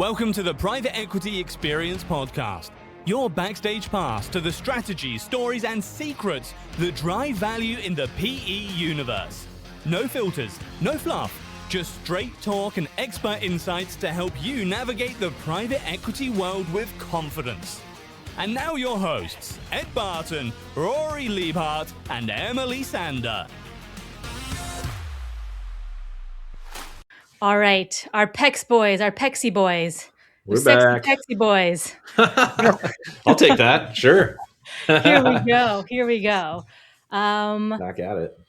Welcome to the Private Equity Experience Podcast, your backstage pass to the strategies, stories, and secrets that drive value in the PE universe. No filters, no fluff, just straight talk and expert insights to help you navigate the private equity world with confidence. And now your hosts, Ed Barton, Rory Liebhart, and Emily Sander. All right, our Pex boys, our Pexy boys. We're back. Pexy boys. I'll take that. Sure. Here we go. Back at it.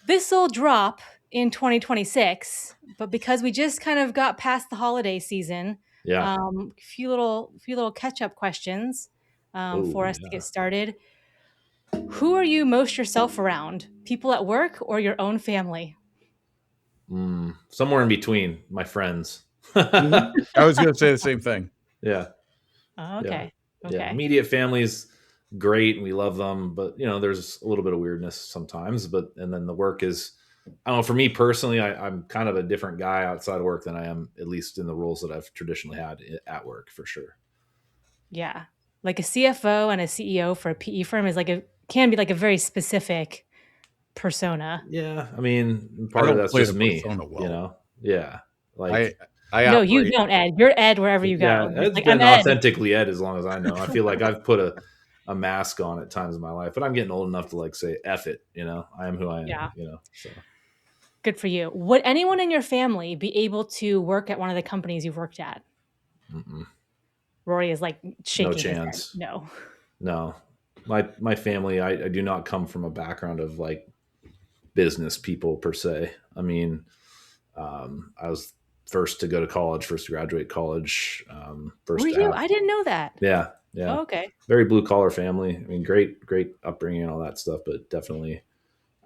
This will drop in 2026, but because we just kind of got past the holiday season, Yeah. few little catch-up questions for us to get started. Who are you most yourself around? People at work or your own family? Somewhere in between, my friends. I was going to say the same thing. Yeah. Oh, okay. Yeah. Okay. Yeah. Immediate family's great and we love them, but there's a little bit of weirdness sometimes. And then the work is, I don't know, for me personally, I'm kind of a different guy outside of work than I am, at least in the roles that I've traditionally had at work, for sure. Yeah. Like a CFO and a CEO for a PE firm is can be like a very specific persona. Yeah. I mean, part of that's just me, Yeah. Like, no, you don't, Ed. You're Ed wherever you go. Yeah, Ed's been authentically Ed as long as I know. I feel like I've put a mask on at times in my life, but I'm getting old enough to say F it, I am who I am. Yeah. So good for you. Would anyone in your family be able to work at one of the companies you've worked at? Mm-mm. Rory is shaking. No chance. His head. No. My family, I do not come from a background of business people per se. I mean, I was first to go to college, first to graduate college. Were you? I didn't know that. Yeah. Yeah. Oh, okay. Very blue collar family. I mean, great upbringing and all that stuff, but definitely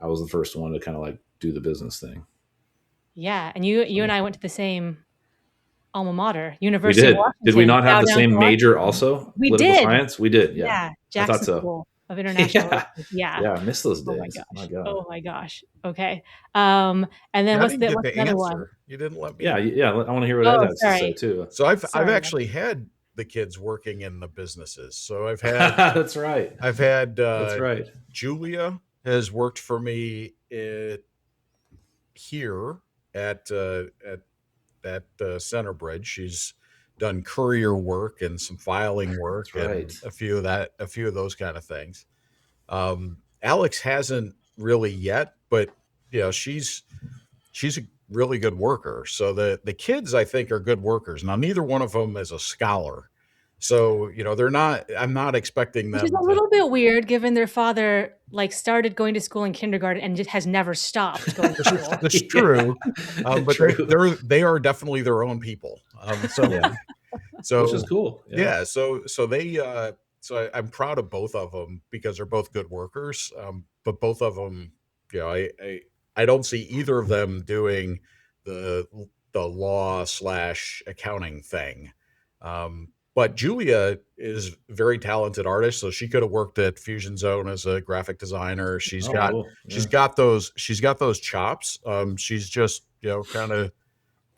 I was the first one to kind of do the business thing. Yeah. And you and I went to the same alma mater, University of Washington. Did we not have the same major also? We Political did. Science? We did. Yeah. Yeah. Jackson I thought so. School of International. Yeah. I miss those days. Oh my gosh. Okay. And then what's the other one? You didn't let me. Yeah. I want to hear what Ed has to say too. So I've actually had the kids working in the businesses. So I've had that's right. I've had that's right. Julia has worked for me here at Centerbridge. She's done courier work and some filing work and a few of those kind of things. Alex hasn't really yet, but she's a really good worker. So the kids, I think, are good workers. Now, neither one of them is a scholar. So, they're not, I'm not expecting them. Which is a little bit weird given their father started going to school in kindergarten and just has never stopped going to school. That's true. But they are definitely their own people. So which is cool. Yeah. So I'm proud of both of them because they're both good workers. But both of them, I don't see either of them doing the law / accounting thing. But Julia is a very talented artist, so she could have worked at Fusion Zone as a graphic designer. She's got those chops. She's just kind of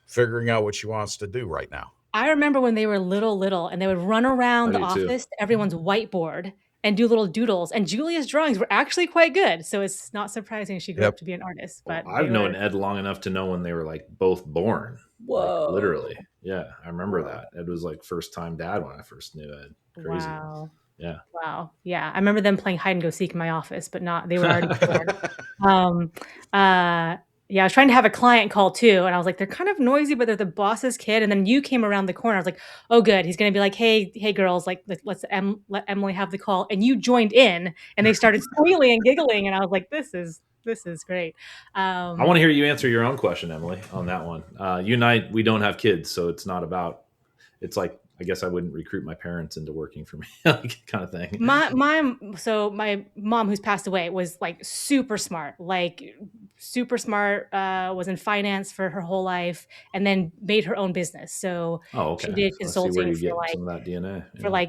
figuring out what she wants to do right now. I remember when they were little, and they would run around the office to everyone's whiteboard and do little doodles. And Julia's drawings were actually quite good, so it's not surprising she grew up to be an artist. But I've known Ed long enough to know when they were both born. Whoa! Literally, yeah, I remember that. Ed was first time dad when I first knew Ed. Crazy. Wow. Yeah. Wow. Yeah, I remember them playing hide and go seek in my office, but they were already born. Yeah, I was trying to have a client call too, and I was like, they're kind of noisy, but they're the boss's kid. And then you came around the corner. I was like, oh, good. He's going to be like, hey, girls, let's let Emily have the call. And you joined in, and they started squealing and giggling, and I was like, this is great. I want to hear you answer your own question, Emily, on that one. You and I, we don't have kids, so it's not about. It's I guess I wouldn't recruit my parents into working for me, kind of thing. My mom, who's passed away, was super smart, was in finance for her whole life, and then made her own business. So she did consulting for some of that DNA. For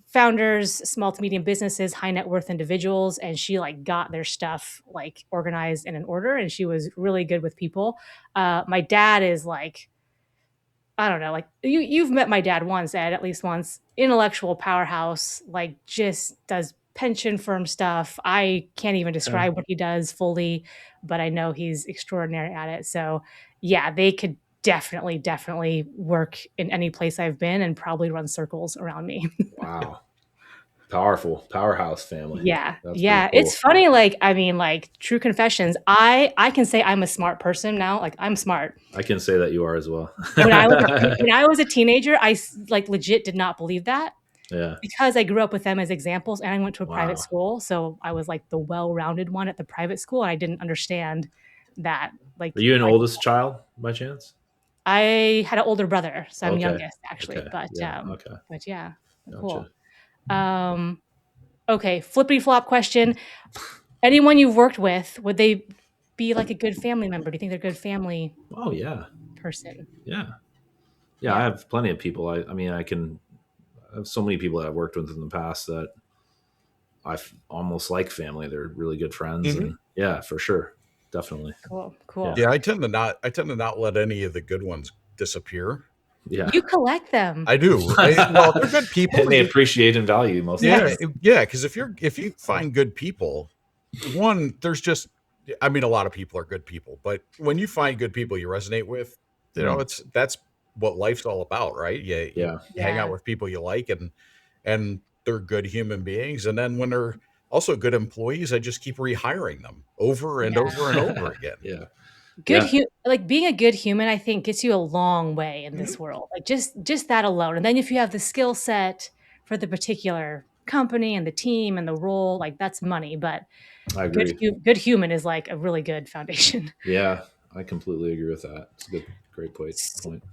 founders, small to medium businesses, high net worth individuals, and she got their stuff organized and in order, and she was really good with people. My dad is I don't know, like you've met my dad once, Ed, at least once. Intellectual powerhouse, like just does pension firm stuff. I can't even Okay. describe what he does fully, but I know he's extraordinary at it. So yeah, they could definitely work in any place I've been and probably run circles around me. Wow. Powerful powerhouse family. Yeah. That's pretty Yeah. It's cool. funny, like, I mean, like, true confessions, I can say I'm a smart person now, like, I'm smart. I can say that you are as well. When I was a teenager, like, legit did not believe that Yeah. because I grew up with them as examples, and I went to a private Wow. school, so I was, like, the well-rounded one at the private school, and I didn't understand that, Are like, you an oldest child by chance? I had an older brother, so I'm Okay. youngest, actually, Okay. Yeah. Okay. but yeah, cool. Gotcha. Um, okay, flippity flop question. Anyone you've worked with, would they be like a good family member? Do you think they're a good family Oh yeah. person? Yeah. Yeah. I Yeah. have plenty of people. I mean, I have so many people that I've worked with in the past that I almost like family. They're really good friends, Mhm. and yeah, for sure, definitely. Cool. Yeah, I tend to not let any of the good ones disappear. Yeah. You collect them. I do. Well, they're good people. And they appreciate and value most of the Yes. time. Yeah, because if you find good people, one, there's just, I mean, a lot of people are good people, but when you find good people you resonate with, that's what life's all about, right? You Yeah. hang out Yeah. with people you like, and they're good human beings, and then when they're also good employees, I just keep rehiring them over and Yeah. over and over again. Yeah. Good Yeah. like being a good human, I think gets you a long way in this world. Like just that alone. And then if you have the skill set for the particular company and the team and the role, like that's money. But I agree. good human is like a really good foundation. Yeah. I completely agree with that. It's a great point.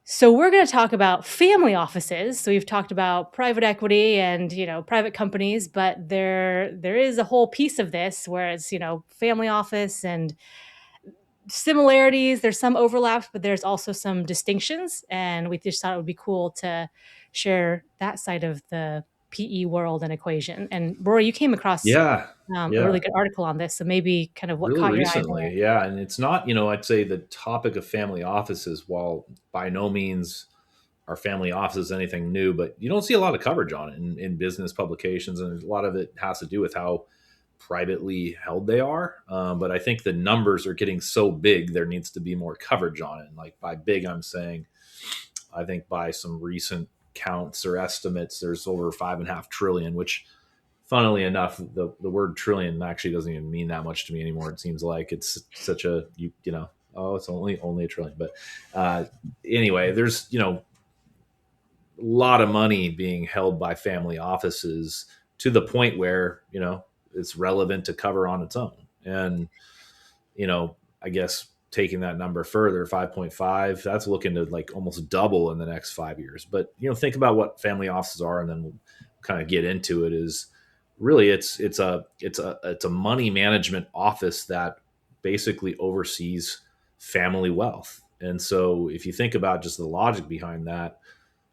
So we're going to talk about family offices. So we've talked about private equity and, private companies, but there is a whole piece of this where it's, family office and similarities. There's some overlaps, but there's also some distinctions. And we just thought it would be cool to share that side of the PE world and equation. And Rory, you came across Yeah. a Yeah. really good article on this. So maybe kind of what Really caught your eye there. recently. Yeah. And it's not, I'd say the topic of family offices, while by no means are family offices anything new, but you don't see a lot of coverage on it in business publications. And a lot of it has to do with how privately held they are. But I think the numbers are getting so big, there needs to be more coverage on it. And like by big, I'm saying, I think by some recent counts or estimates, there's over 5.5 trillion, which funnily enough, the word trillion actually doesn't even mean that much to me anymore. It seems like it's such a, oh, it's only a trillion. But anyway, there's, a lot of money being held by family offices to the point where, it's relevant to cover on its own. And, I guess taking that number further, 5.5, that's looking to like almost double in the next 5 years. But, think about what family offices are, and then we'll kind of get into it. Is really it's a money management office that basically oversees family wealth. And so if you think about just the logic behind that,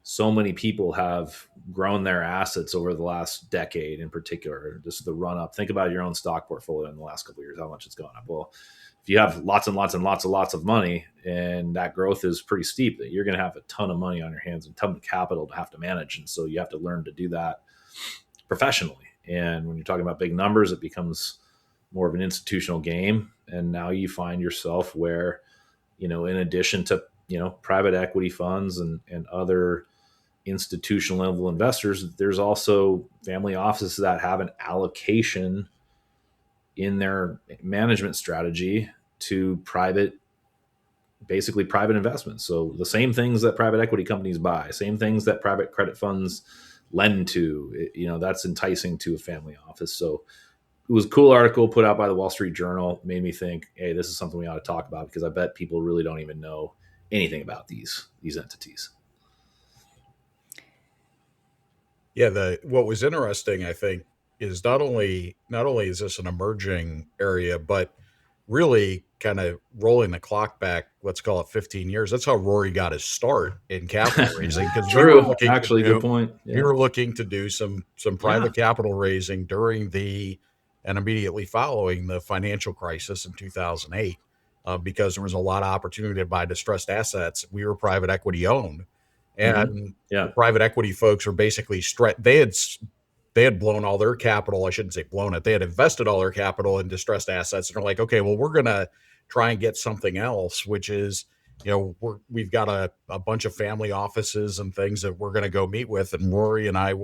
so many people have grown their assets over the last decade, in particular, just the run up. Think about your own stock portfolio in the last couple of years, how much it's gone up. Well, if you have lots and lots and lots of money, and that growth is pretty steep, that you're going to have a ton of money on your hands and a ton of capital to have to manage. And so you have to learn to do that professionally. And when you're talking about big numbers, it becomes more of an institutional game. And now you find yourself where, in addition to, private equity funds and other institutional level investors, there's also family offices that have an allocation in their management strategy to basically private investments. So the same things that private equity companies buy, same things that private credit funds lend to, that's enticing to a family office. So it was a cool article put out by the Wall Street Journal. Made me think, hey, this is something we ought to talk about, because I bet people really don't even know anything about these entities. Yeah, what was interesting, I think, is not only is this an emerging area, but really kind of rolling the clock back, let's call it 15 years. That's how Rory got his start in capital raising, because True. Actually, good point. We were looking to do some private capital raising during and immediately following the financial crisis in 2008. because there was a lot of opportunity to buy distressed assets. We were private equity owned, Mhm. and Yeah. the private equity folks were basically they had blown all their capital. I shouldn't say blown it. They had invested all their capital in distressed assets, and they're like, okay, well, we're gonna try and get something else, which is, we've got a bunch of family offices and things that we're gonna go meet with. And Rory and I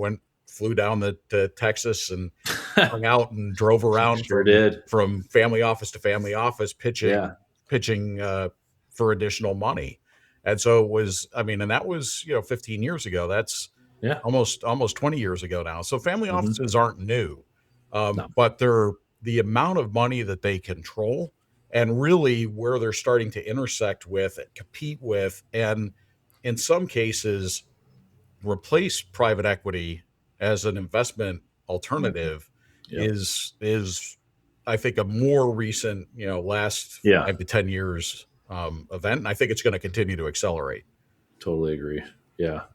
flew down to Texas and hung out and drove around Sure did. from family office to family office Yeah. pitching for additional money. And so it was, I mean, and that was, 15 years ago. That's Yeah. almost 20 years ago now. So family Mhm. offices aren't new, No. but they're the amount of money that they control and really where they're starting to intersect with and compete with, and in some cases replace private equity as an investment alternative Yep. is I think a more recent, last Yeah. 5 to 10 years event. And I think it's going to continue to accelerate. Totally agree. Yeah.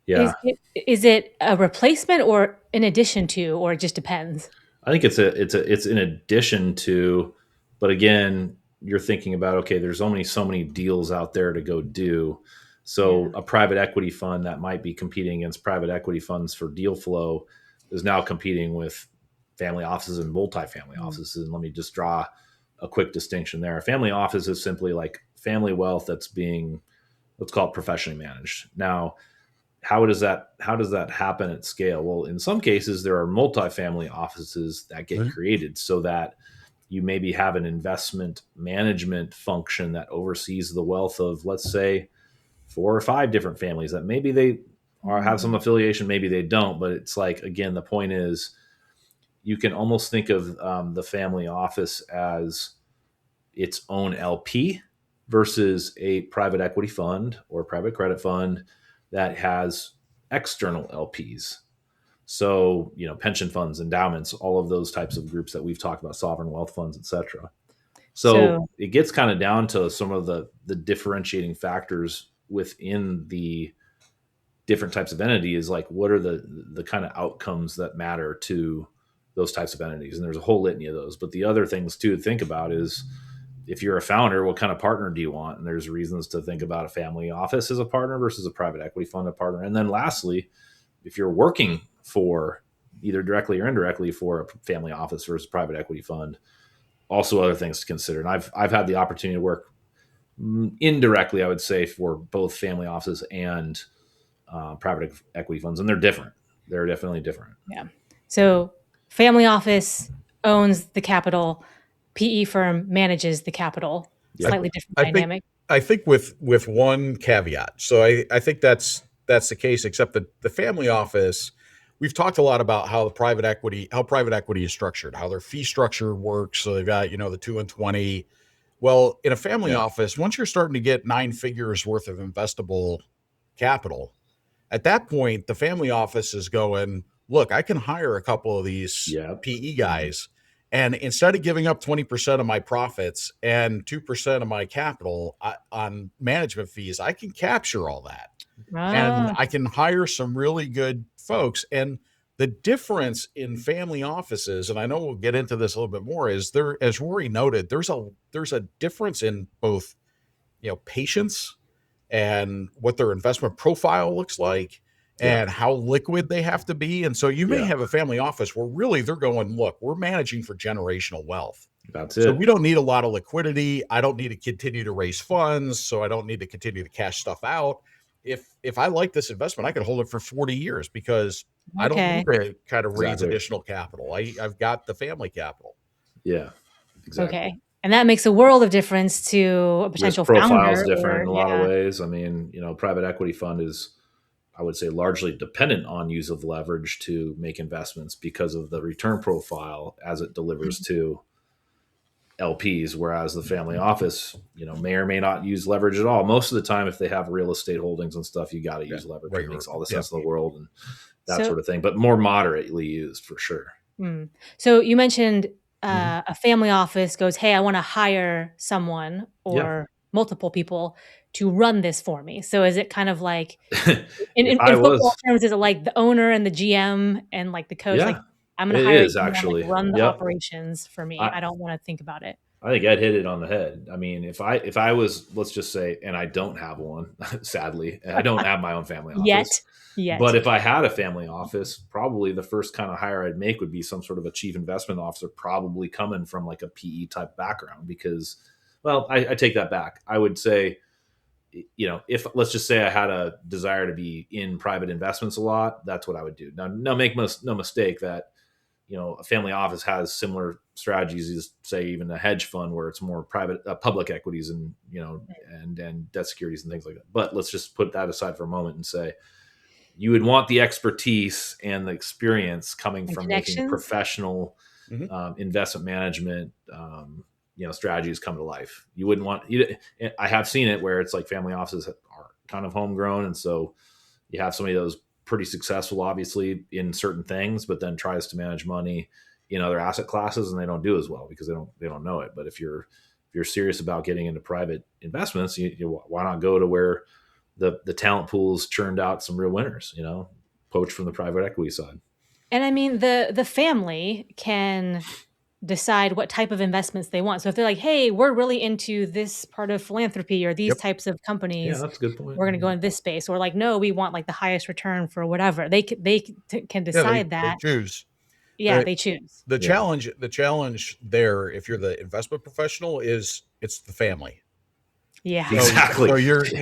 Is Yeah. it a replacement or in addition to, or it just depends? I think it's in addition to, but again, you're thinking about, okay, there's only so many deals out there to go do. So Yeah. a private equity fund that might be competing against private equity funds for deal flow is now competing with family offices and multifamily offices. And let me just draw a quick distinction there. A family office is simply like family wealth that's being, let's call it, professionally managed. Now, how does that happen at scale? Well, in some cases, there are multifamily offices that get created so that you maybe have an investment management function that oversees the wealth of, let's say, 4 or 5 different families that maybe they have some affiliation, maybe they don't. But it's like, again, the point is, you can almost think of the family office as its own LP versus a private equity fund or private credit fund that has external LPs. So, pension funds, endowments, all of those types of groups that we've talked about, sovereign wealth funds, etc. So So it gets kind of down to some of the differentiating factors within the different types of entities. Like, what are the kind of outcomes that matter to those types of entities? And there's a whole litany of those. But the other things too to think about is, if you're a founder, what kind of partner do you want? And there's reasons to think about a family office as a partner versus a private equity fund a partner. And then lastly, if you're working for either directly or indirectly for a family office versus private equity fund, also other things to consider. And I've had the opportunity to work indirectly, I would say, for both family offices and private equity funds, and they're different. They're definitely different. yeah. So family office owns the capital, PE firm manages the capital. Yeah. Slightly different I think dynamic. I think with one caveat. So I think that's the case, except that the family office, we've talked a lot about how private equity is structured, how their fee structure works. So they've got, the 2 and 20. Well, in a family Yeah. office, once you're starting to get 9 figures worth of investable capital, at that point, the family office is going, look, I can hire a couple of these Yeah. PE guys. And instead of giving up 20% of my profits and 2% of my capital on management fees, I can capture all that. And I can hire some really good folks. And the difference in family offices, and I know we'll get into this a little bit more, is there, as Rory noted, there's a difference in both, patience and what their investment profile looks like and how liquid they have to be. And so you may have a family office where really they're going, look, we're managing for generational wealth. That's So it. we don't need a lot of liquidity. I don't need to continue to raise funds. So I don't need to continue to cash stuff out. If I like this investment, I can hold it for 40 years because I don't need to kind of raise Exactly. additional capital. I've got the family capital. Yeah. Exactly. Okay. And that makes a world of difference to a potential Risk profile is founder. different in a lot of ways. I mean, private equity fund is, I would say, largely dependent on use of leverage to make investments because of the return profile as it delivers to LPs, whereas the family office, may or may not use leverage at all. Most of the time, if they have real estate holdings and stuff, you got to use leverage. It makes all the sense in the world and that sort of thing, but more moderately used for sure. So you mentioned a family office goes, hey, I want to hire someone or multiple people to run this for me. So is it kind of like in football terms, is it like the owner and the GM and like the coach? Yeah, like I'm going to hire is someone actually to run the operations for me. I don't want to think about it. I think Ed hit it on the head. I mean, if I was, let's just say, and I don't have one, sadly, I don't have my own family office. Yet. Yet. But if I had a family office, probably the first kind of hire I'd make would be some sort of a chief investment officer, probably coming from like a PE type background. Because, well, I take that back. I would say, if let's just say I had a desire to be in private investments a lot, that's what I would do. Now make no mistake that a family office has similar strategies as, say, even a hedge fund where it's more private, public equities and and debt securities and things like that. But let's just put that aside for a moment and say you would want the expertise and the experience coming And from making connections. professional investment management strategies come to life. You wouldn't want I have seen it where it's like family offices are kind of homegrown, and so you have somebody that was pretty successful obviously in certain things, but then tries to manage money in other asset classes and they don't do as well because they don't know it. But if you're serious about getting into private investments, why not go to where the talent pools churned out some real winners, poach from the private equity side. And I mean, the family can decide what type of investments they want. So if they're like, hey, we're really into this part of philanthropy or these Yep. types of Yeah, companies, that's a good point. we're going to go in this space. Or like, no, we want like the highest return for whatever. They can Yeah, decide they that. choose. Yeah, The, they choose. the Yeah. challenge there, if you're the investment professional, is it's the family. Yeah. Exactly.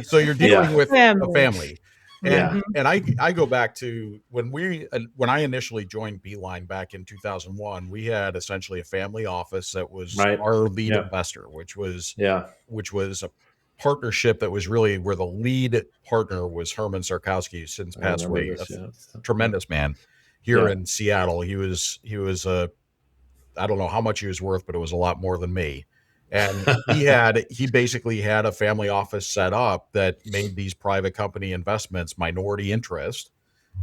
So you're dealing with a family. Yeah. And I go back to when I initially joined Beeline back in 2001, we had essentially a family office that was Right. our lead Yeah. investor, which was Yeah. a partnership that was really where the lead partner was Herman Sarkowski, who's since I passed remember away, this. a Yeah. tremendous man here Yeah. in Seattle. He was I don't know how much he was worth, but it was a lot more than me. And he basically had a family office set up that made these private company investments minority interest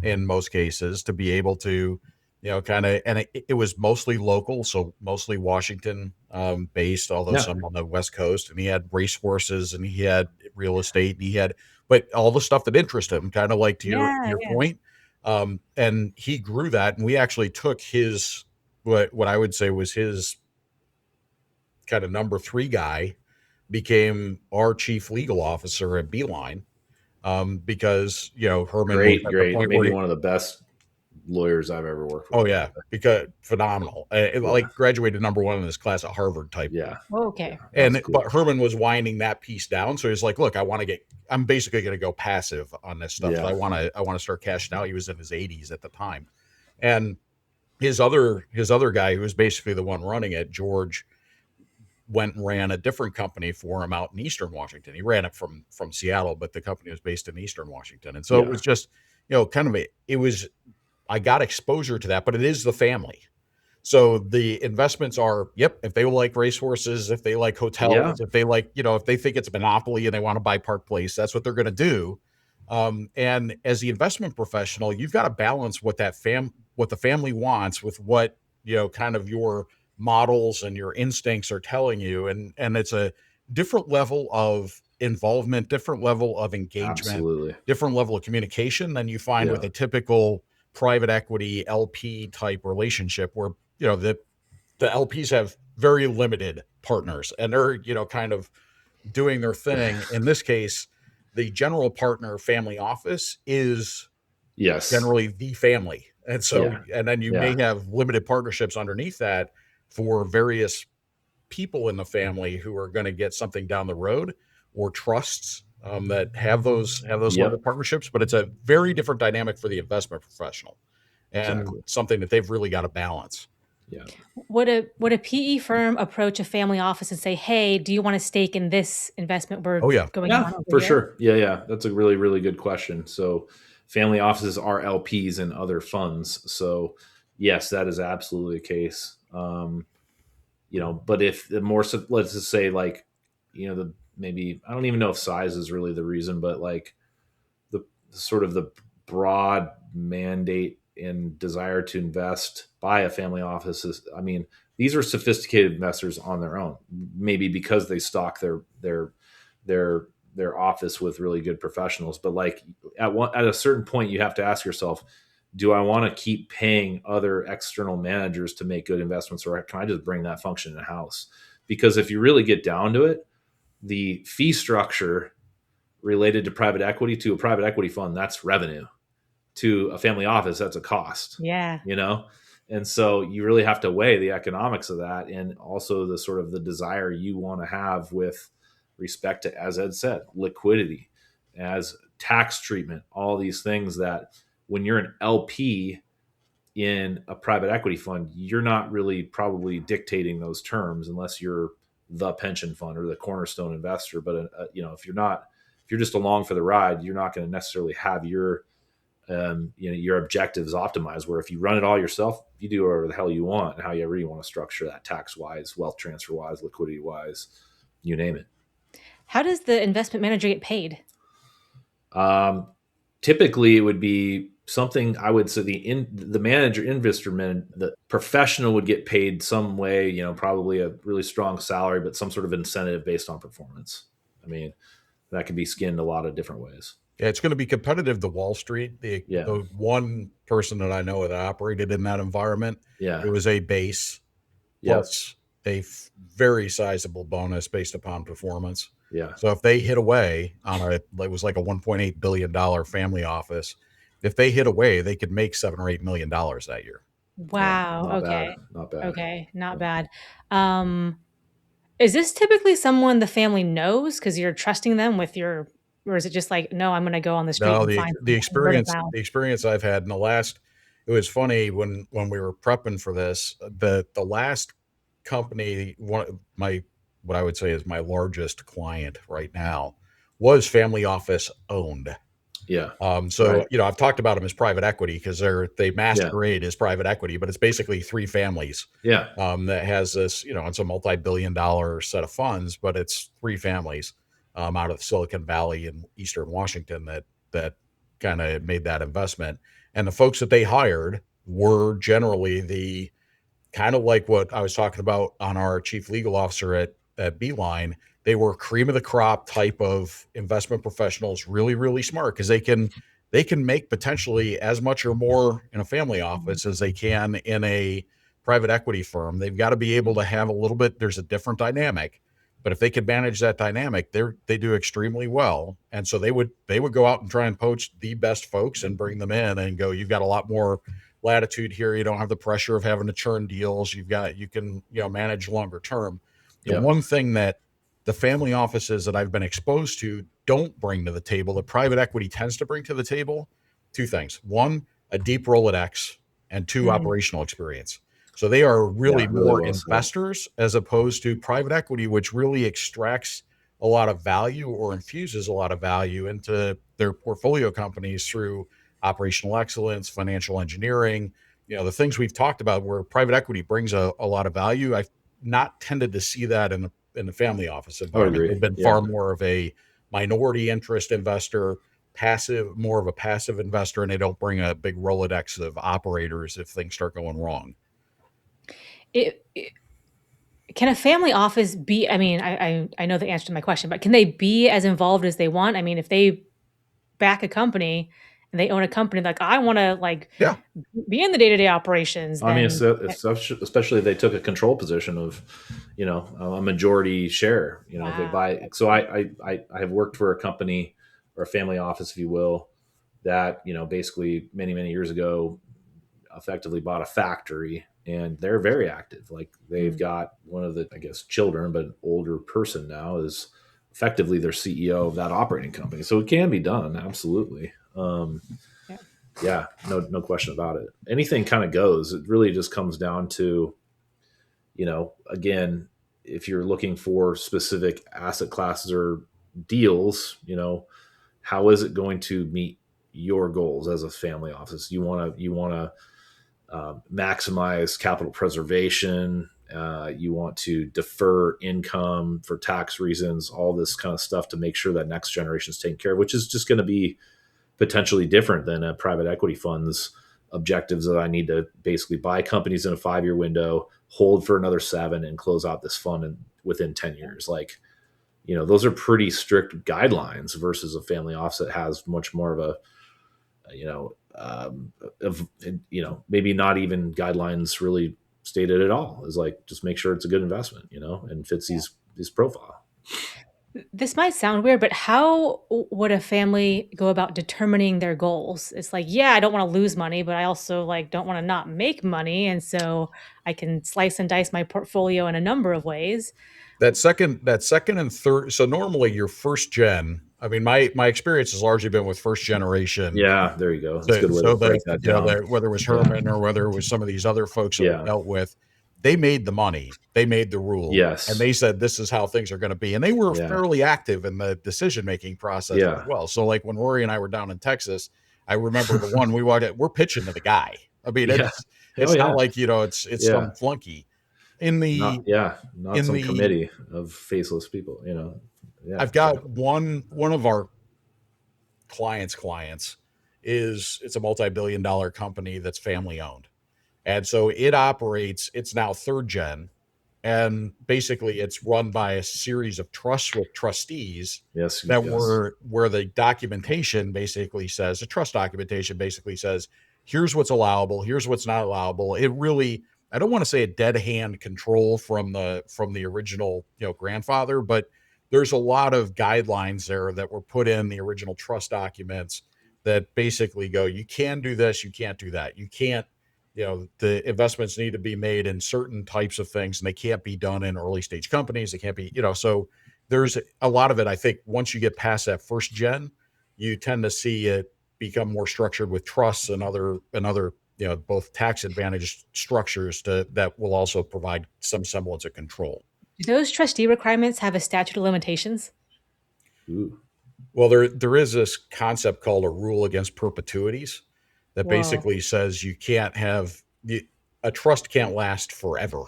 in most cases to be able to, kind of, and it was mostly local. So mostly Washington based, although Yeah. some on the West Coast, and he had racehorses and he had real estate and but all the stuff that interested him, kind of like to your point. And he grew that. And we actually took what I would say was his kind of number 3 guy, became our chief legal officer at Beeline, because Herman was Great. at the point Maybe where one of the best lawyers I've ever worked with. oh yeah, because phenomenal, like graduated number 1 in his class at Harvard type. Yeah. Okay. Yeah, And cool. but Herman was winding that piece down, so he's like, look, I'm basically going to go passive on this stuff. Yeah. I want to start cashing out. He was in his 80s at the time, and his other guy, who was basically the one running it, George, went and ran a different company for him out in Eastern Washington. He ran it from Seattle, but the company was based in Eastern Washington. And so it was just, I got exposure to that, but it is the family. So the investments are, if they like racehorses, if they like hotels, if they like, if they think it's a monopoly and they want to buy Park Place, that's what they're going to do. And as the investment professional, you've got to balance what what the family wants with what, kind of your models and your instincts are telling you. And it's a different level of involvement, different level of engagement, Absolutely. different level of communication than you find with a typical private equity LP type relationship where, the LPs have very limited partners and they're, kind of doing their thing. In this case, the general partner family office is generally the family. And so, and then you may have limited partnerships underneath that for various people in the family who are going to get something down the road, or trusts that have those limited partnerships. But it's a very different dynamic for the investment professional, and something that they've really got to balance. Yeah. Would a PE firm approach a family office and say, hey, do you want to stake in this investment we're going on over for here? sure. Yeah. That's a really, really good question. So family offices are LPs in other funds. So yes, that is absolutely the case. But if the more, let's just say like, maybe, I don't even know if size is really the reason, but like the sort of the broad mandate and desire to invest by a family office is, these are sophisticated investors on their own, maybe because they stock their office with really good professionals. But like at a certain point, you have to ask yourself, do I want to keep paying other external managers to make good investments, or can I just bring that function in house? because if you really get down to it, the fee structure related to private equity, to a private equity fund, that's revenue. To a family office, that's a cost. Yeah. And so you really have to weigh the economics of that, and also the sort of the desire you want to have with respect to, as Ed said, liquidity, as tax treatment, all these things that when you're an LP in a private equity fund, you're not really probably dictating those terms unless you're the pension fund or the cornerstone investor. But if you're just along for the ride, you're not going to necessarily have your your objectives optimized. Where if you run it all yourself, you do whatever the hell you want and however you want to structure that, tax wise, wealth transfer wise, liquidity wise, you name it. How does the investment manager get paid? Typically, it would be something, I would say the manager, investor, the professional would get paid some way, probably a really strong salary, but some sort of incentive based on performance. I mean, that could be skinned a lot of different ways. Yeah, it's going to be competitive to Wall Street. The one person that I know that operated in that environment, it was a base plus a very sizable bonus based upon performance. Yeah. So if they hit away on it was like a $1.8 billion family office. If they hit away, they could make $7 or $8 million that year. Wow. Not okay. bad. Not bad. Okay. Not bad. Is this typically someone the family knows because you're trusting them with your, or is it just like, no, I'm going to go on the street No, and find the experience I've had in the last, it was funny when we were prepping for this, the last company, what I would say is my largest client right now, was family office owned. Yeah. So, I've talked about them as private equity because they masquerade as private equity, but it's basically three families. Yeah. That has this, it's a multi-billion-dollar set of funds, but it's three families out of Silicon Valley and Eastern Washington that kind of made that investment. And the folks that they hired were generally the kind of like what I was talking about on our chief legal officer at Beeline. They were cream of the crop type of investment professionals, really, really smart, because they can make potentially as much or more in a family office as they can in a private equity firm. They've got to be able to have a little bit, there's a different dynamic, but if they could manage that dynamic, they do extremely well. And so they would go out and try and poach the best folks and bring them in and go, you've got a lot more latitude here. You don't have the pressure of having to churn deals. You can manage longer term. The one thing that the family offices that I've been exposed to don't bring to the table, that private equity tends to bring to the table, two things. One, a deep Rolodex, and two, operational experience. So they are really more investors as opposed to private equity, which really extracts a lot of value or infuses a lot of value into their portfolio companies through operational excellence, financial engineering, the things we've talked about where private equity brings a lot of value. I've not tended to see that in the family office environment. They've been far more of a minority interest investor, more of a passive investor, and they don't bring a big Rolodex of operators if things start going wrong. Can a family office be, I mean, I know the answer to my question, but can they be as involved as they want? I mean, if they back a company and they own a company, like I want to be in the day-to-day operations. I mean, especially if they took a control position of, a majority share, if they buy. So I have worked for a company or a family office, if you will, that, basically many, many years ago, effectively bought a factory, and they're very active. Like they've got one of the, I guess, children, but an older person now is effectively their CEO of that operating company. So it can be done. Absolutely. No question about it. Anything kind of goes. It really just comes down to, again, if you're looking for specific asset classes or deals, how is it going to meet your goals as a family office? You want to maximize capital preservation. You want to defer income for tax reasons, all this kind of stuff to make sure that next generation is taken care of, which is just going to be potentially different than a private equity fund's objectives that I need to basically buy companies in a 5-year window, hold for another 7, and close out this fund within 10 years. Like, those are pretty strict guidelines versus a family office that has much more of a, maybe not even guidelines really stated it all, is like, just make sure it's a good investment, and fits his profile. This might sound weird, but how would a family go about determining their goals? It's like, yeah, I don't want to lose money, but I also like don't want to not make money, and so I can slice and dice my portfolio in a number of ways. That second and third. So normally your first gen. I mean, my experience has largely been with first generation. Yeah, there you go. That's a good way to break that down. Whether it was Herman or whether it was some of these other folks that we dealt with, they made the money, they made the rules, and they said this is how things are going to be, and they were fairly active in the decision making process as well. So like when Rory and I were down in Texas, I remember the one we walked at, we're pitching to the guy. I mean, it's not like it's some flunky. Not some committee of faceless people, I've got one of our clients it's a multi-billion-dollar company that's family owned. And so it operates, it's now third gen. And basically it's run by a series of trusts with trustees where the documentation basically says, the trust documentation basically says, here's what's allowable, here's what's not allowable. It really, I don't want to say a dead hand control from the original, grandfather, but there's a lot of guidelines there that were put in the original trust documents that basically go, you can do this, you can't do that. You can't, the investments need to be made in certain types of things, and they can't be done in early stage companies. They can't be, so there's a lot of it. I think once you get past that first gen, you tend to see it become more structured with trusts and other both tax advantage structures that will also provide some semblance of control. Do those trustee requirements have a statute of limitations? Ooh. Well, there is this concept called a rule against perpetuities that basically says you can't have a trust can't last forever.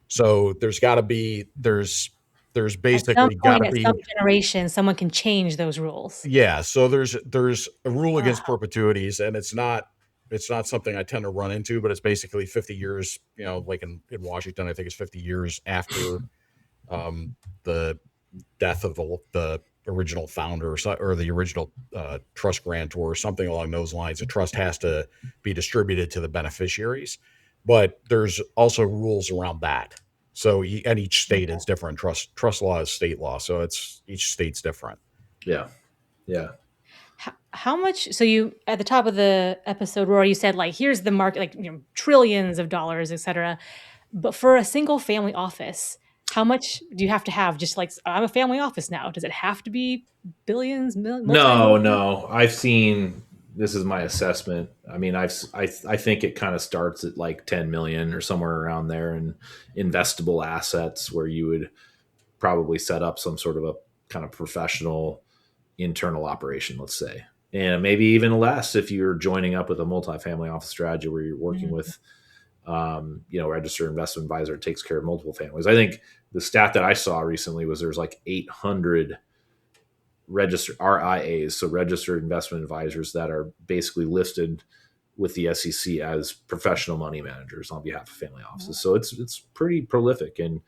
So there's got to be there's basically got to be some generation someone can change those rules. Yeah, so there's a rule against perpetuities, and it's not something I tend to run into, but it's basically 50 years, like in Washington, I think it's 50 years after the death of the original founder or the original trust grantor or something along those lines. The trust has to be distributed to the beneficiaries, but there's also rules around that. So and each state is different. Trust law is state law, so each state's different. Yeah. How much? So you at the top of the episode, Rory, you said like here's the market, like trillions of dollars, etc. But for a single family office, how much do you have to have? Just like I'm a family office now. Does it have to be billions, millions? No. I've seen. This is my assessment. I mean, I think it kind of starts at like 10 million or somewhere around there in investable assets, where you would probably set up some sort of a kind of professional internal operation, let's say, and maybe even less if you're joining up with a multifamily office strategy where you're working with registered investment advisor that takes care of multiple families. I think the stat that I saw recently was there's like 800 registered RIAs, so registered investment advisors, that are basically listed with the SEC as professional money managers on behalf of family offices. So it's pretty prolific. And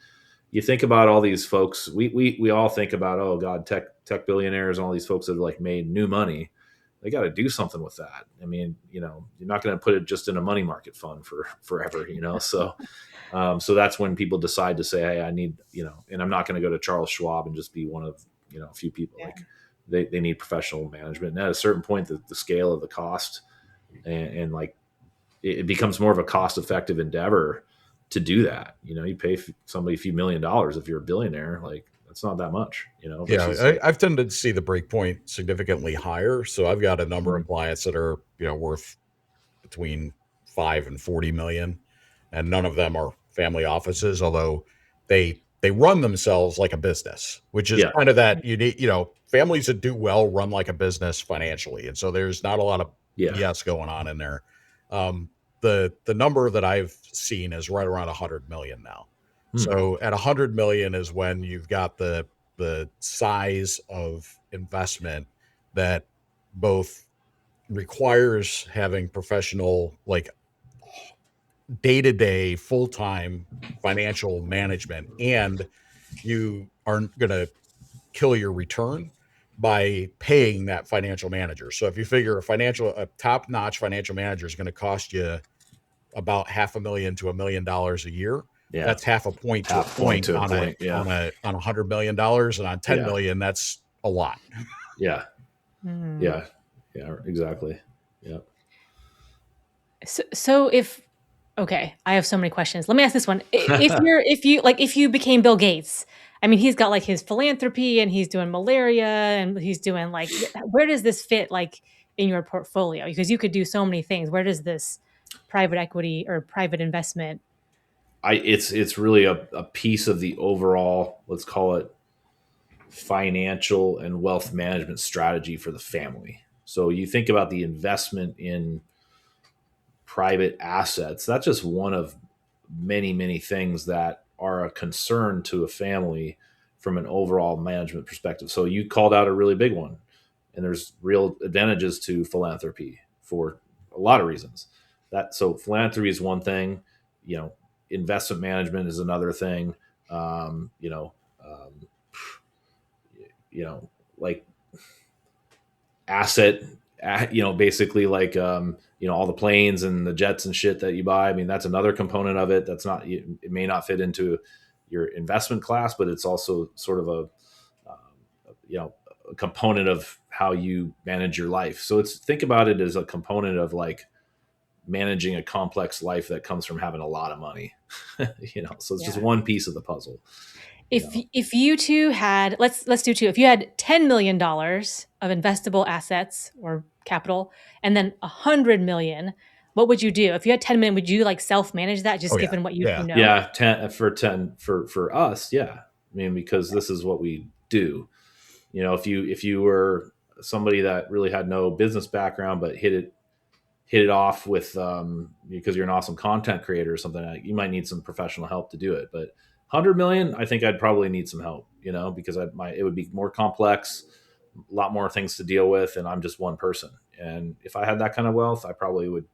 you think about all these folks, we all think about, oh God, tech billionaires and all these folks that have like made new money. They got to do something with that. I mean, you're not going to put it just in a money market fund for forever, So, so that's when people decide to say, hey, I need, and I'm not going to go to Charles Schwab and just be one of, a few people. Yeah. Like they need professional management. And at a certain point, the scale of the cost and like it becomes more of a cost-effective endeavor to do that. You pay somebody a few $1 million if you're a billionaire, like that's not that much, I've tended to see the break point significantly higher. So I've got a number of clients that are, worth between 5 and 40 million, and none of them are family offices, although they run themselves like a business, which is kind of that you need, families that do well run like a business financially. And so there's not a lot of BS going on in there. The number that I've seen is right around 100 million now. So at 100 million is when you've got the size of investment that both requires having professional, like day-to-day full-time financial management, and you aren't going to kill your return by paying that financial manager. So if you figure a top-notch financial manager is going to cost you about $500,000 to $1 million a year. Yeah. That's half a point to Half a point to a on point. on $100 million, and on 10 million, that's a lot. Yeah. Mm. Yeah. Yeah. Exactly. Yeah. So if okay, I have so many questions. Let me ask this one. If you became Bill Gates, I mean, he's got like his philanthropy and he's doing malaria and he's doing like, where does this fit like in your portfolio? Because you could do so many things. Where does this private equity or private investment? It's really a piece of the overall, let's call it, financial and wealth management strategy for the family. So you think about the investment in private assets, that's just one of many, many things that are a concern to a family from an overall management perspective. So you called out a really big one, and there's real advantages to philanthropy for a lot of reasons. So philanthropy is one thing, investment management is another thing. Um, you know, um, like asset, basically like, all the planes and the jets and shit that you buy. I mean, that's another component of it. That's not, it may not fit into your investment class, but it's also sort of a component of how you manage your life. So think about it as a component of like managing a complex life that comes from having a lot of money, so it's just one piece of the puzzle. If you two had, let's do two. If you had $10 million of investable assets or capital, and then 100 million, what would you do? If you had 10 million, would you like self-manage that just given what you know? Yeah. 10 for us. Yeah. I mean, because this is what we do. If you were somebody that really had no business background, but hit it off with, because you're an awesome content creator or something, you might need some professional help to do it. But 100 million, I think I'd probably need some help, because it would be more complex, a lot more things to deal with. And I'm just one person. And if I had that kind of wealth, I probably would,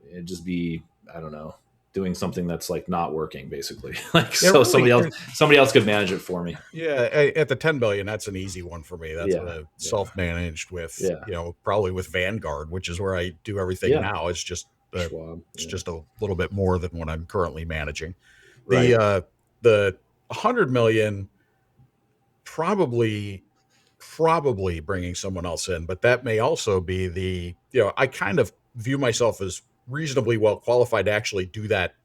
it'd just be, I don't know, doing something that's like not working basically. Somebody else could manage it for me. Yeah. At the 10 billion, that's an easy one for me. That's self-managed with, probably with Vanguard, which is where I do everything now. It's just, just a little bit more than what I'm currently managing. The 100 million, probably bringing someone else in, but that may also be I kind of view myself as reasonably well qualified to actually do that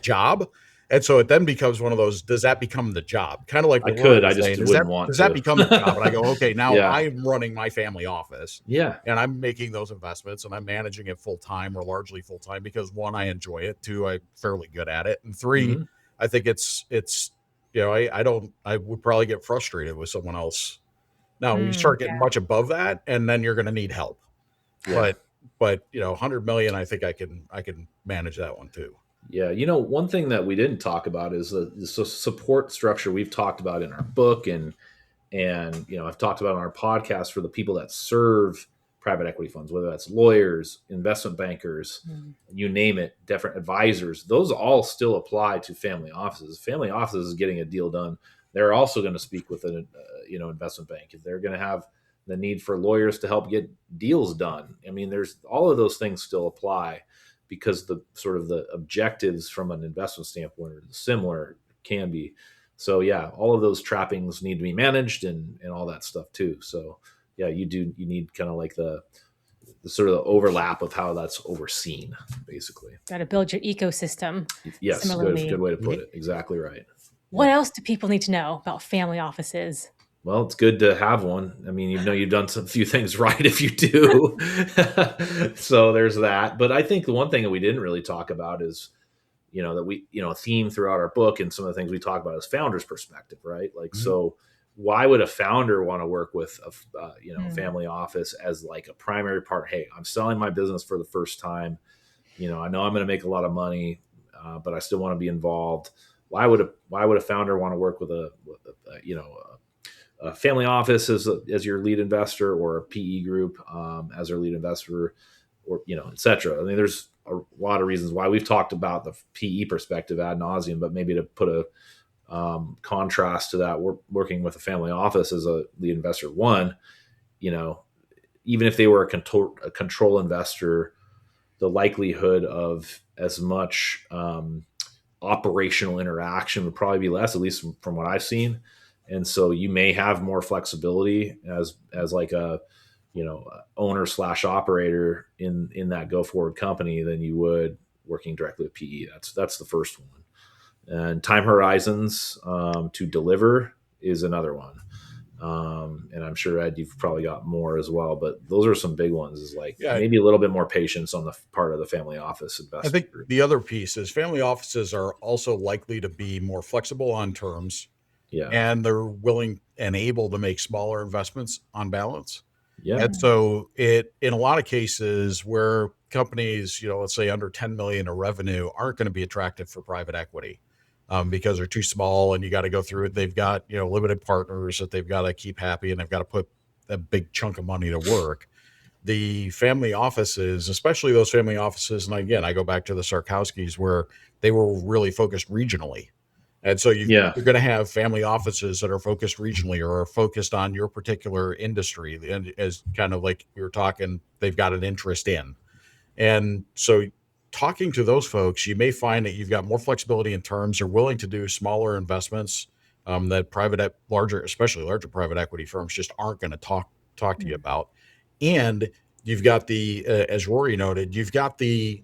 job. And so it then becomes one of those, does that become the job? Kind of like I just wouldn't want to. Does that become the job? And I go, okay, now I'm running my family office. Yeah. And I'm making those investments and I'm managing it full time or largely full time because 1, I enjoy it. 2, I'm fairly good at it. And 3, I think it's I would probably get frustrated with someone else. Now you start getting much above that and then you're going to need help. Yeah. But 100 million, I think I can manage that one too. Yeah. One thing that we didn't talk about is the support structure we've talked about in our book and I've talked about on our podcast for the people that serve private equity funds, whether that's lawyers, investment bankers, you name it, different advisors. Those all still apply to family offices. Family offices is getting a deal done. They're also going to speak with an investment bank if they're going to have the need for lawyers to help get deals done. I mean, there's all of those things still apply because the sort of the objectives from an investment standpoint are similar, can be. So yeah, all of those trappings need to be managed and all that stuff too. So yeah, you need kind of like the sort of the overlap of how that's overseen, basically. Got to build your ecosystem. Yes, good way to put it. Exactly right. What else do people need to know about family offices? Well, it's good to have one. I mean, you've done some few things right if you do. So there's that. But I think the one thing that we didn't really talk about is, that we, a theme throughout our book and some of the things we talk about is founder's perspective, right? Like, so why would a founder want to work with a family office as like a primary part? Hey, I'm selling my business for the first time. I know I'm going to make a lot of money, but I still want to be involved. Why would a founder want to work with a family office as your lead investor, or a PE group as their lead investor, or et cetera? I mean, there's a lot of reasons why. We've talked about the PE perspective ad nauseum, but maybe to put a contrast to that, we're working with a family office as a lead investor. One, even if they were a control investor, the likelihood of as much operational interaction would probably be less, at least from what I've seen. And so you may have more flexibility as like a, owner slash operator in that go forward company than you would working directly with PE. That's the first one. And time horizons to deliver is another one. And I'm sure, Ed, you've probably got more as well, but those are some big ones, is like Yeah. maybe a little bit more patience on the part of the family office I investment think group. the other piece is family offices are also likely to be more flexible on terms, Yeah. and they're willing and able to make smaller investments on balance. Yeah. And so in a lot of cases where companies, let's say under 10 million of revenue, aren't going to be attractive for private equity because they're too small and you got to go through it. They've got, limited partners that they've got to keep happy, and they've got to put a big chunk of money to work. The family offices, especially those family offices, and again, I go back to the Sarkowskis, where they were really focused regionally. And so you're going to have family offices that are focused regionally or are focused on your particular industry. And as kind of like we were talking, they've got an interest in. And so talking to those folks, you may find that you've got more flexibility in terms. They're willing to do smaller investments that especially larger private equity firms just aren't going to talk to you about. And you've got as Rory noted, you've got the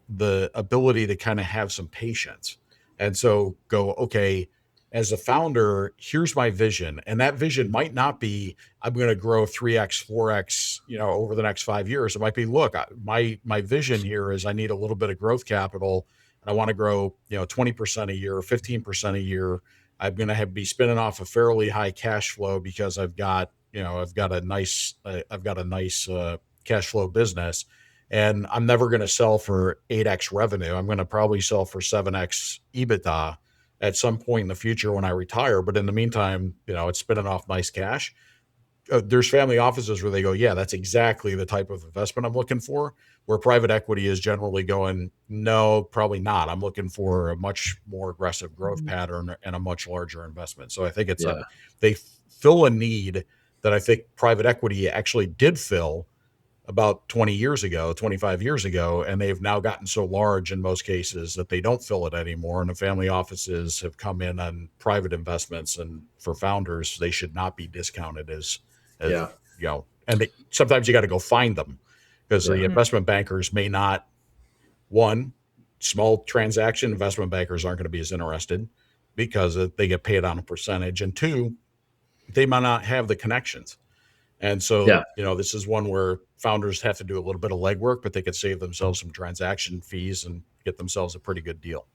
ability to kind of have some patience. And so go, okay, as a founder, here's my vision. And that vision might not be, I'm going to grow 3x, 4x, over the next 5 years. It might be, look, my vision here is I need a little bit of growth capital, and I want to grow, 20% a year, 15% a year. I'm going to be spinning off a fairly high cash flow because I've got a nice cash flow business. And I'm never going to sell for 8x revenue. I'm going to probably sell for 7x EBITDA at some point in the future when I retire. But in the meantime, it's spinning off nice cash. There's family offices where they go, yeah, that's exactly the type of investment I'm looking for, where private equity is generally going, no, probably not. I'm looking for a much more aggressive growth pattern and a much larger investment. So I think they fill a need that I think private equity actually did fill about 20 years ago, 25 years ago, and they've now gotten so large in most cases that they don't fill it anymore. And the family offices have come in on private investments, and for founders, they should not be discounted as and sometimes you got to go find them because the investment bankers may not, small transaction investment bankers aren't going to be as interested because they get paid on a percentage. And two, they might not have the connections. And so, this is one where founders have to do a little bit of legwork, but they could save themselves some transaction fees and get themselves a pretty good deal.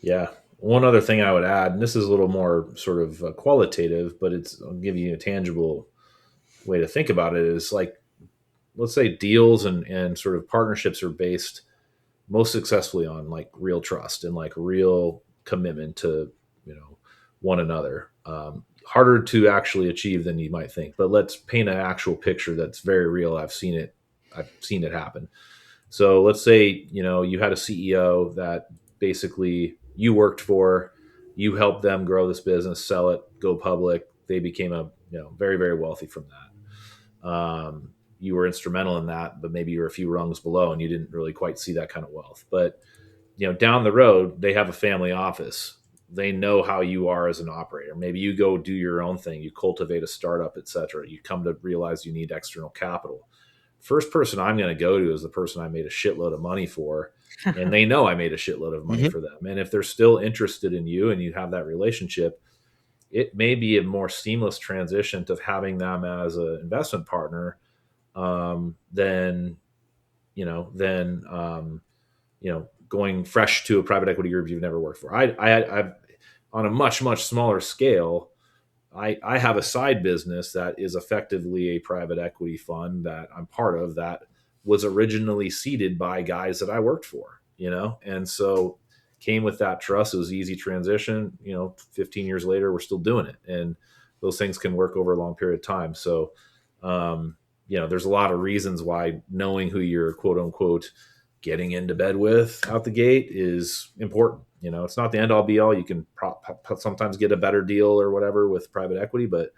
Yeah. One other thing I would add, and this is a little more sort of qualitative, but I'll give you a tangible way to think about it, is like, let's say deals and sort of partnerships are based most successfully on like real trust and like real commitment to, one another. Harder to actually achieve than you might think, but let's paint an actual picture that's very real. I've seen it happen. So let's say, you had a CEO that basically you worked for, you helped them grow this business, sell it, go public. They became very, very wealthy from that. You were instrumental in that, but maybe you were a few rungs below and you didn't really quite see that kind of wealth. But, down the road, they have a family office. They know how you are as an operator. Maybe you go do your own thing. You cultivate a startup, et cetera. You come to realize you need external capital. First person I'm going to go to is the person I made a shitload of money for. And they know I made a shitload of money for them. And if they're still interested in you and you have that relationship, it may be a more seamless transition to having them as an investment partner than going fresh to a private equity group you've never worked for. I've on a much, much smaller scale, I have a side business that is effectively a private equity fund that I'm part of that was originally seeded by guys that I worked for, and so came with that trust. It was easy transition. 15 years later, we're still doing it, and those things can work over a long period of time. So, there's a lot of reasons why knowing who you're quote unquote getting into bed with out the gate is important. It's not the end all be all. You can sometimes get a better deal or whatever with private equity, but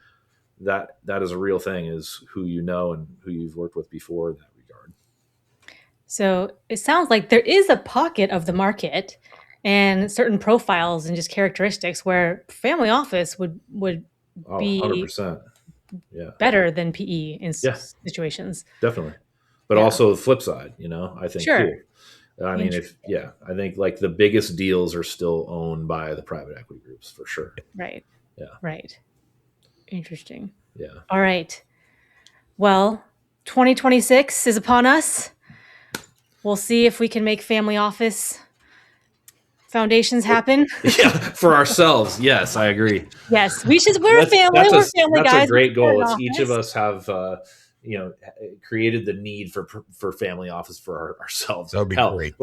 that is a real thing, is who you know and who you've worked with before in that regard. So it sounds like there is a pocket of the market and certain profiles and just characteristics where family office would Oh, be 100%. Yeah. better than PE in Yeah. situations. Definitely. But Yeah. also the flip side, I think Sure. too. I mean, I think like the biggest deals are still owned by the private equity groups for sure. Right. Yeah. Right. Interesting. Yeah. All right. Well, 2026 is upon us. We'll see if we can make family office foundations happen. Yeah, for ourselves. Yes, I agree. Yes, we're a family. We're family That's guys. a great goal. It's Office. each of us have created the need for family office for ourselves. That would be great.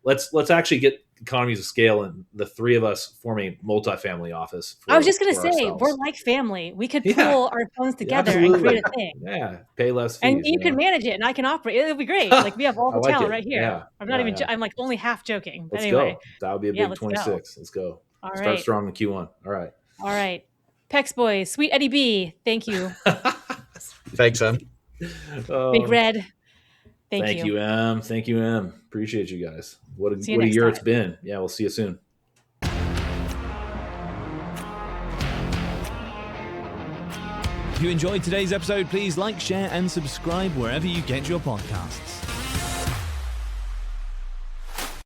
Let's actually get economies of scale and the three of us form a multifamily office. I was just going to say, ourselves. we're like family. We could pull our funds together and create a thing. Yeah, pay less fees. And you can manage it and I can operate. It'll be great. Like we have all the talent right here. Yeah. I'm not even, I'm like only half joking. But Let's anyway. go. That would be a big 26. Let's go. All Start right. strong in Q1. All right. All right. Pex Boys, Sweet Eddie B, thank you. Thanks, Em. Big Red, thank you. Thank you, Em. Appreciate you guys. What a year time. it's been. Yeah, we'll see you soon. If you enjoyed today's episode, please like, share, and subscribe wherever you get your podcasts.